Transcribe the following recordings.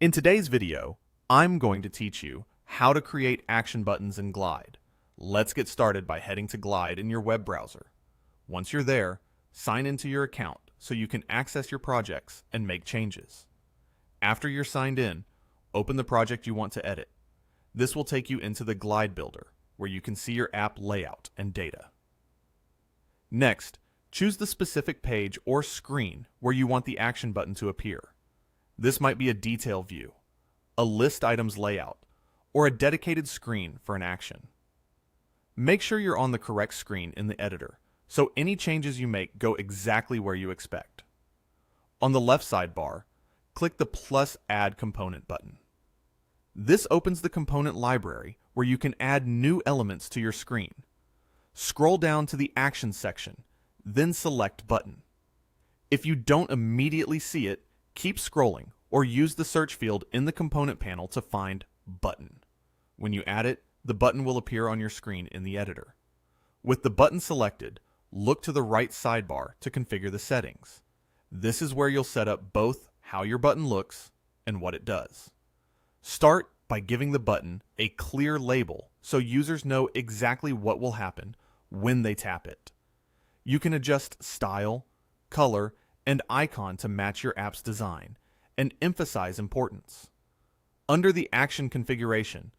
In today's video, I'm going to teach you how to create action buttons in Glide. Let's get started by heading to Glide in your web browser. Once you're there, sign into your account so you can access your projects and make changes. After you're signed in, open the project you want to edit. This will take you into the Glide Builder, where you can see your app layout and data. Next, choose the specific page or screen where you want the action button to appear. This might be a detail view, a list items layout, or a dedicated screen for an action. Make sure you're on the correct screen in the editor, so any changes you make go exactly where you expect. On the left sidebar, click the plus Add Component button. This opens the component library where you can add new elements to your screen. Scroll down to the Actions section, then select Button. If you don't immediately see it, keep scrolling or use the search field in the component panel to find Button. When you add it, the button will appear on your screen in the editor. With the button selected, look to the right sidebar to configure the settings. This is where you'll set up both how your button looks and what it does. Start by giving the button a clear label so users know exactly what will happen when they tap it. You can adjust style, color, and icon to match your app's design and emphasize importance. Under the action configuration,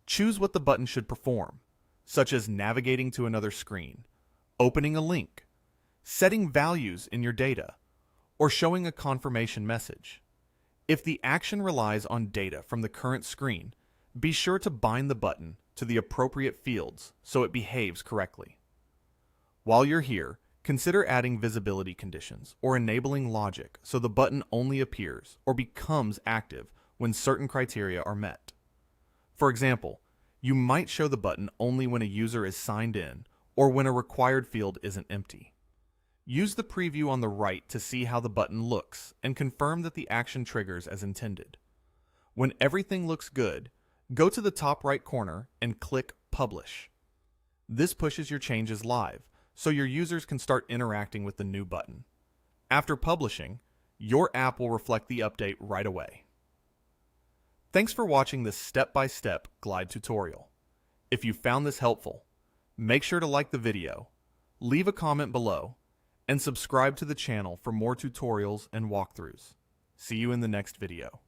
choose what the button should perform, such as navigating to another screen, opening a link, setting values in your data, or showing a confirmation message. If the action relies on data from the current screen, be sure to bind the button to the appropriate fields so it behaves correctly. While you're here, consider adding visibility conditions or enabling logic so the button only appears or becomes active when certain criteria are met. For example, you might show the button only when a user is signed in or when a required field isn't empty. Use the preview on the right to see how the button looks and confirm that the action triggers as intended. When everything looks good, go to the top right corner and click Publish. This pushes your changes live, so your users can start interacting with the new button. After publishing, your app will reflect the update right away. Thanks for watching this step-by-step Glide tutorial. If you found this helpful, make sure to like the video, leave a comment below, and subscribe to the channel for more tutorials and walkthroughs. See you in the next video.